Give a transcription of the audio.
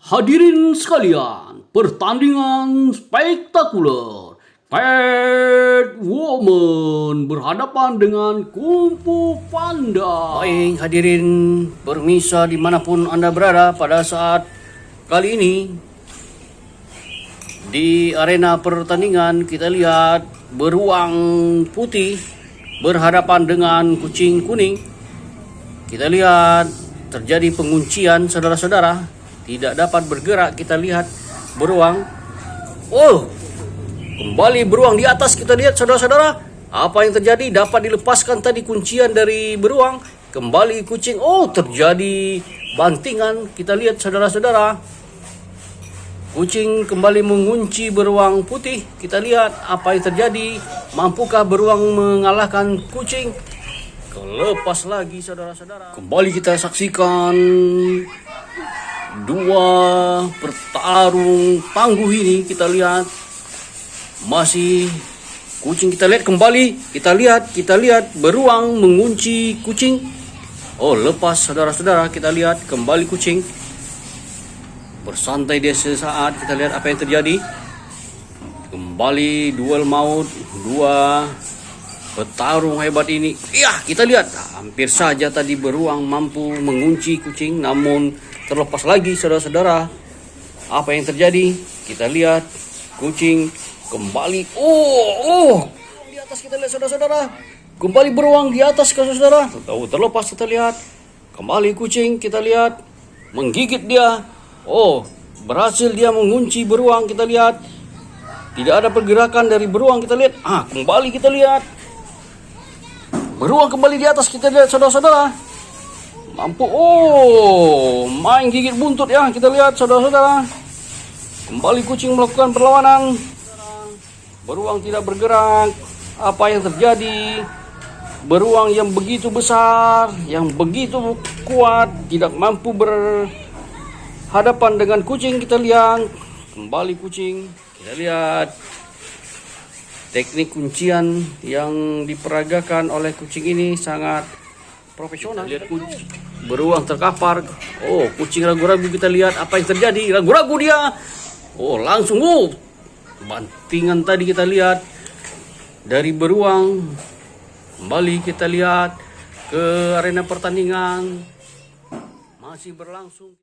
Hadirin sekalian, pertandingan spektakuler. Catwoman berhadapan dengan Kung Fu Panda. Baik hadirin permisa dimanapun Anda berada pada saat kali ini. Di arena pertandingan kita lihat beruang putih berhadapan dengan kucing kuning. Kita lihat terjadi penguncian saudara-saudara. Tidak dapat bergerak, kita lihat beruang. Oh, kembali beruang di atas, kita lihat saudara-saudara. Apa yang terjadi? Dapat dilepaskan tadi kuncian dari beruang. Kembali kucing. Oh, terjadi bantingan. Kita lihat saudara-saudara. Kucing kembali mengunci beruang putih. Kita lihat apa yang terjadi. Mampukah beruang mengalahkan kucing? Lepas lagi saudara-saudara. Kembali kita saksikan dua petarung tangguh ini. Kita lihat masih kucing, kita lihat kembali, kita lihat beruang mengunci kucing. Oh, lepas saudara-saudara, kita lihat kembali kucing bersantai dia sesaat. Kita lihat apa yang terjadi. Kembali duel maut dua petarung hebat ini. Iya, kita lihat hampir saja tadi beruang mampu mengunci kucing, namun terlepas lagi saudara-saudara. Apa yang terjadi? Kita lihat kucing kembali. Oh, di atas kita lihat saudara-saudara. Kembali beruang di atas saudara. Terlepas kita lihat. Kembali kucing kita lihat menggigit dia. Oh, berhasil dia mengunci beruang, kita lihat. Tidak ada pergerakan dari beruang, kita lihat. Kembali kita lihat. Beruang kembali di atas, kita lihat saudara-saudara. Mampu, main gigit buntut ya, kita lihat saudara-saudara. Kembali kucing melakukan perlawanan. Beruang tidak bergerak. Apa yang terjadi? Beruang yang begitu besar, yang begitu kuat, tidak mampu berhadapan dengan kucing. Kita lihat kembali kucing. Kita lihat teknik kuncian yang diperagakan oleh kucing ini sangat profesional. Lihat kucing beruang terkapar. Oh, kucing ragu-ragu, kita lihat apa yang terjadi. Ragu-ragu dia. Oh, langsung bantingan tadi kita lihat dari beruang. Kembali kita lihat ke arena pertandingan masih berlangsung.